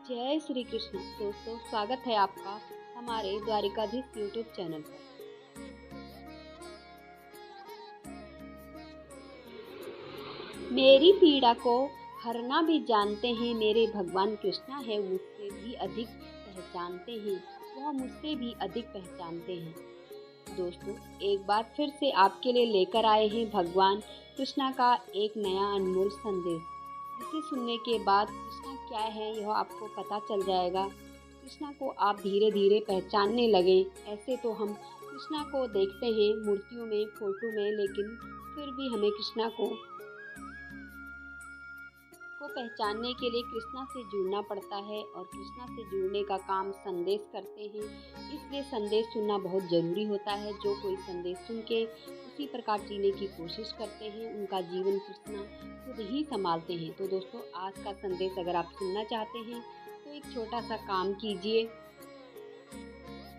जय श्री कृष्ण। दोस्तों, स्वागत है आपका हमारे द्वारिकाधीश यूट्यूब चैनल पर। मेरी पीड़ा को हरना भी जानते हैं मेरे भगवान कृष्णा है, मुझसे भी अधिक पहचानते हैं, वह मुझसे भी अधिक पहचानते हैं। दोस्तों, एक बार फिर से आपके लिए लेकर आए हैं भगवान कृष्णा का एक नया अनमोल संदेश, जिसे सुनने के बाद कृष्णा क्या है यह आपको पता चल जाएगा। कृष्णा को आप धीरे धीरे पहचानने लगे। ऐसे तो हम कृष्णा को देखते हैं मूर्तियों में, फोटो में, लेकिन फिर भी हमें कृष्णा को पहचानने के लिए कृष्णा से जुड़ना पड़ता है, और कृष्णा से जुड़ने का काम संदेश करते हैं। इसलिए संदेश सुनना बहुत ज़रूरी होता है। जो कोई संदेश सुन के उसी प्रकार जीने की कोशिश करते हैं, उनका जीवन कृष्णा खुद ही संभालते हैं। तो दोस्तों, आज का संदेश अगर आप सुनना चाहते हैं तो एक छोटा सा काम कीजिए।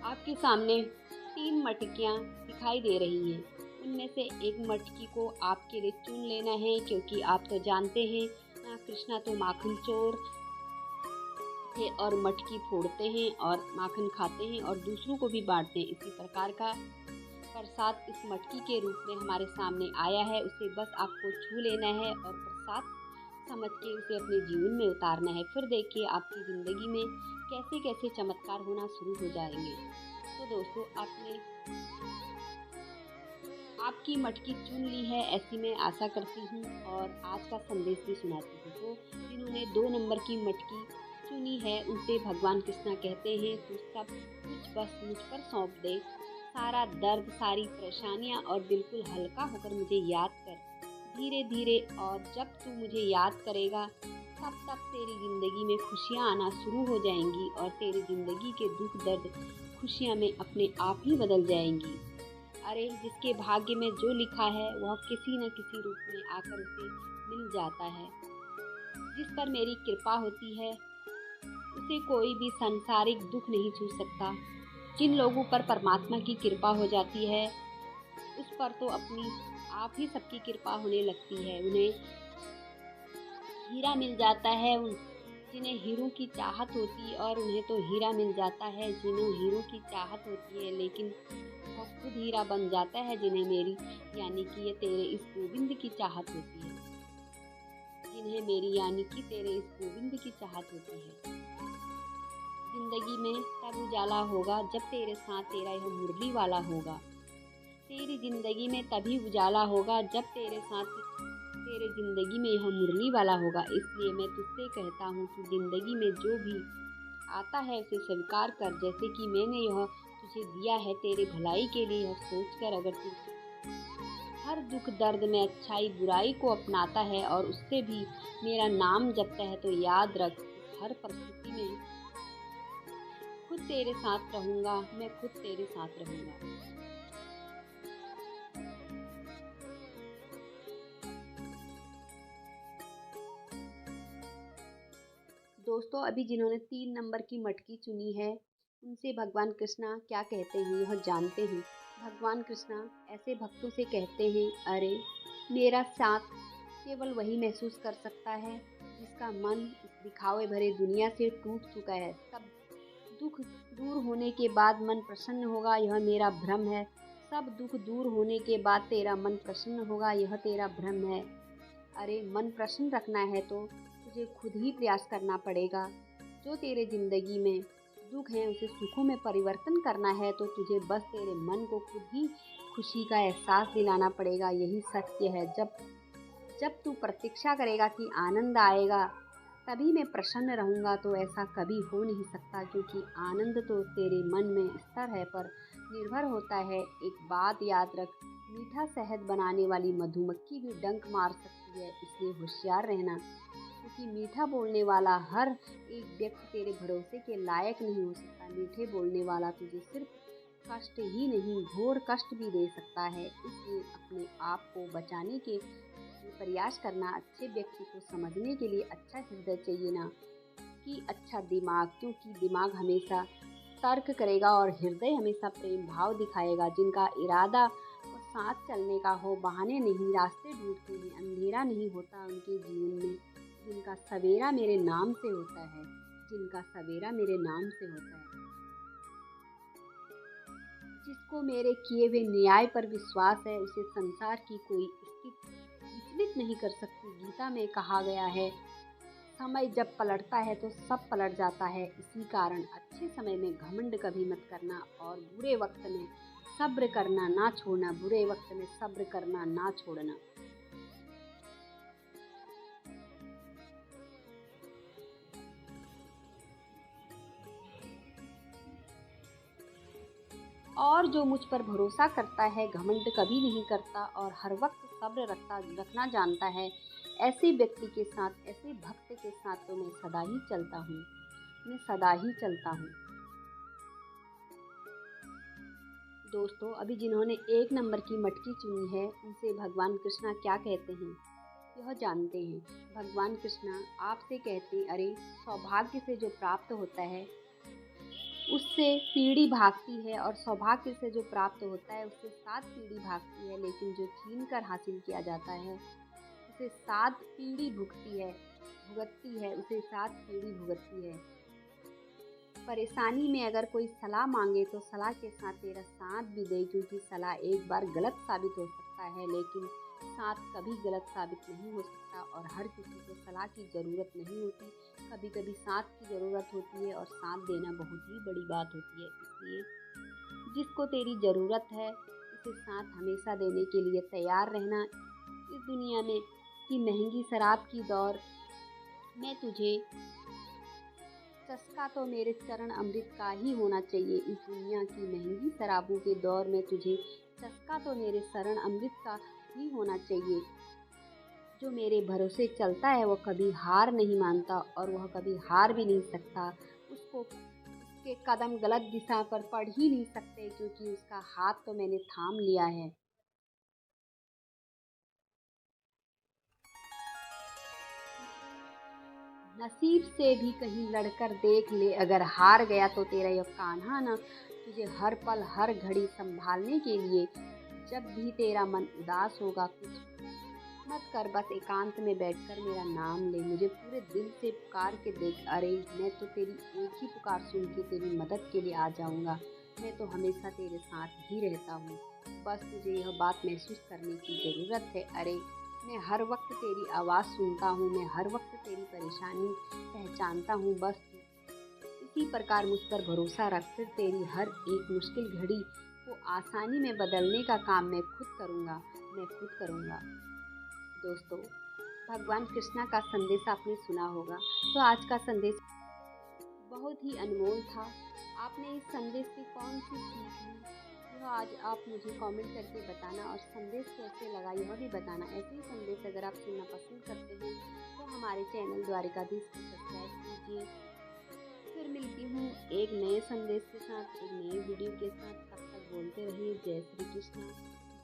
आपके सामने 3 मटकियाँ दिखाई दे रही हैं। उनमें से एक मटकी को आपके लिए चुन लेना है, क्योंकि आप तो जानते हैं कृष्णा तो माखन चोर थे और मटकी फोड़ते हैं और माखन खाते हैं और दूसरों को भी बांटते हैं। इसी प्रकार का प्रसाद इस मटकी के रूप में हमारे सामने आया है। उसे बस आपको छू लेना है और प्रसाद समझ के उसे अपने जीवन में उतारना है। फिर देखिए आपकी ज़िंदगी में कैसे कैसे चमत्कार होना शुरू हो जाएंगे। तो दोस्तों, आपकी मटकी चुन ली है, ऐसी मैं आशा करती हूँ, और आज का संदेश भी सुनाती हूँ। तो जिन्होंने 2 नंबर की मटकी चुनी है, उनसे भगवान कृष्णा कहते हैं, तू सब कुछ बस मुझ पर सौंप दे। सारा दर्द, सारी परेशानियाँ, और बिल्कुल हल्का होकर मुझे याद कर धीरे धीरे। और जब तू मुझे याद करेगा तब तेरी ज़िंदगी में खुशियाँ आना शुरू हो जाएंगी, और तेरी ज़िंदगी के दुख दर्द खुशियाँ में अपने आप ही बदल जाएंगी। अरे, जिसके भाग्य में जो लिखा है वह किसी न किसी रूप में आकर उसे मिल जाता है। जिस पर मेरी कृपा होती है उसे कोई भी सांसारिक दुख नहीं छू सकता। जिन लोगों पर परमात्मा की कृपा हो जाती है उस पर तो अपनी आप ही सबकी कृपा होने लगती है। उन्हें हीरा मिल जाता है, जिन्हें हीरों की चाहत होती है, और उन्हें तो हीरा मिल जाता है जिन्हें हीरों की चाहत होती है, लेकिन वह खुद हीरा बन जाता है जिन्हें मेरी यानी कि ये तेरे इस गोविंद की चाहत होती है। जिन्हें मेरी यानी कि तेरे इस गोविंद की चाहत होती है। जिंदगी में तब उजाला होगा जब तेरे साथ तेरा यह मुरली वाला होगा। तेरी जिंदगी में तभी उजाला होगा जब तेरे साथ तेरे जिंदगी में यह मुरली वाला होगा। इसलिए मैं तुझसे कहता हूँ कि जिंदगी में जो भी आता है उसे स्वीकार कर। जैसे कि मैंने यह तुझे दिया है तेरे भलाई के लिए, यह सोचकर अगर तू हर दुख दर्द में अच्छाई बुराई को अपनाता है और उससे भी मेरा नाम जपता है, तो याद रख, हर परिस्थिति में खुद तेरे साथ रहूँगा, मैं खुद तेरे साथ रहूँगा। दोस्तों, अभी जिन्होंने 3 नंबर की मटकी चुनी है उनसे भगवान कृष्णा क्या कहते हैं यह जानते हैं। भगवान कृष्णा ऐसे भक्तों से कहते हैं, अरे मेरा साथ केवल वही महसूस कर सकता है जिसका मन इस दिखावे भरे दुनिया से टूट चुका है। सब दुख दूर होने के बाद मन प्रसन्न होगा, यह मेरा भ्रम है। सब दुख दूर होने के बाद तेरा मन प्रसन्न होगा, यह तेरा भ्रम है। अरे, मन प्रसन्न रखना है तो तुझे खुद ही प्रयास करना पड़ेगा। जो तेरे जिंदगी में दुख है उसे सुखों में परिवर्तन करना है, तो तुझे बस तेरे मन को खुद ही खुशी का एहसास दिलाना पड़ेगा। यही सत्य है। जब जब तू प्रतीक्षा करेगा कि आनंद आएगा तभी मैं प्रसन्न रहूँगा, तो ऐसा कभी हो नहीं सकता, क्योंकि आनंद तो तेरे मन में स्तर है पर निर्भर होता है। एक बात याद रख, मीठा शहद बनाने वाली मधुमक्खी भी डंक मार सकती है, इसलिए होशियार रहना, क्योंकि मीठा बोलने वाला हर एक व्यक्ति तेरे भरोसे के लायक नहीं हो सकता। मीठे बोलने वाला तुझे सिर्फ कष्ट ही नहीं, घोर कष्ट भी दे सकता है। इसलिए अपने आप को बचाने के प्रयास करना। अच्छे व्यक्ति को समझने के लिए अच्छा हृदय चाहिए, ना कि अच्छा दिमाग, क्योंकि दिमाग हमेशा तर्क करेगा और हृदय हमेशा प्रेम भाव दिखाएगा। जिनका इरादा और साथ चलने का हो, बहाने नहीं रास्ते ढूंढते हैं, अंधेरा नहीं होता उनके जीवन में, जिनका सवेरा मेरे नाम से होता है। जिनका सवेरा मेरे नाम से होता है। जिसको मेरे किए हुए न्याय पर विश्वास है, उसे संसार की कोई स्थिति विचलित नहीं कर सकती। गीता में कहा गया है, समय जब पलटता है तो सब पलट जाता है। इसी कारण अच्छे समय में घमंड कभी मत करना और बुरे वक्त में सब्र करना ना छोड़ना। बुरे वक्त में सब्र करना ना छोड़ना। और जो मुझ पर भरोसा करता है, घमंड कभी नहीं करता और हर वक्त सब्र रखना जानता है, ऐसे व्यक्ति के साथ, ऐसे भक्त के साथ तो मैं सदा ही चलता हूँ। मैं सदा ही चलता हूँ। दोस्तों, अभी जिन्होंने 1 नंबर की मटकी चुनी है, उनसे भगवान कृष्णा क्या कहते हैं यह जानते हैं। भगवान कृष्णा आपसे कहते हैं, अरे सौभाग्य से जो प्राप्त होता है उससे पीढ़ी भागती है और सौभाग्य से जो प्राप्त होता है उससे 7 पीढ़ी भागती है, लेकिन जो छीन कर हासिल किया जाता है उसे 7 पीढ़ी भुगतती है, उसे 7 पीढ़ी भुगतती है। परेशानी में अगर कोई सलाह मांगे तो सलाह के साथ तेरा साथ भी दे, क्योंकि सलाह एक बार गलत साबित हो सकता है लेकिन साथ कभी गलत साबित नहीं हो सकता। और हर किसी को सलाह की ज़रूरत नहीं होती, कभी कभी साथ की ज़रूरत होती है और साथ देना बहुत ही बड़ी बात होती है। इसलिए जिसको तेरी ज़रूरत है उसे साथ हमेशा देने के लिए तैयार रहना। इस दुनिया में की महंगी शराब की दौर में तुझे चस्का तो मेरे चरण अमृत का ही होना चाहिए। इस दुनिया की महंगी शराबों के दौर में तुझे चस्का तो मेरे शरण अमृत का ही होना चाहिए। जो मेरे भरोसे चलता है वह कभी हार नहीं मानता और वह कभी हार भी नहीं सकता। उसके कदम गलत दिशा पर पड़ ही नहीं सकते, क्योंकि उसका हाथ तो मैंने थाम लिया है। नसीब से भी कहीं लड़कर देख ले, अगर हार गया तो तेरा यह कान्हा ना तुझे हर पल हर घड़ी संभालने के लिए। जब भी तेरा मन उदास होगा कुछ मत कर, बस एकांत में बैठकर मेरा नाम ले। मुझे पूरे दिल से पुकार के देख, अरे मैं तो तेरी एक ही पुकार सुन के तेरी मदद के लिए आ जाऊंगा। मैं तो हमेशा तेरे साथ ही रहता हूँ, बस तुझे यह बात महसूस करने की ज़रूरत है। अरे मैं हर वक्त तेरी आवाज़ सुनता हूँ, मैं हर वक्त तेरी परेशानी पहचानता हूँ। बस इसी प्रकार मुझ पर भरोसा रख, फिर तेरी हर एक मुश्किल घड़ी को आसानी में बदलने का काम मैं खुद करूँगा। दोस्तों, भगवान कृष्णा का संदेश आपने सुना होगा, तो आज का संदेश बहुत ही अनमोल था। आपने इस संदेश से कौन सी सीख ली, यह आज आप मुझे कमेंट करके बताना और संदेश कैसे लगा यह भी बताना। ऐसे ही संदेश अगर आप सुनना पसंद करते हैं तो हमारे चैनल द्वारिकाधीश को सब्सक्राइब कीजिए। फिर मिलती हूँ एक नए संदेश के साथ, एक नए वीडियो के साथ। तब तक बोलते रहिए जय श्री कृष्ण,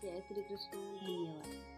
जय श्री कृष्ण। धन्यवाद।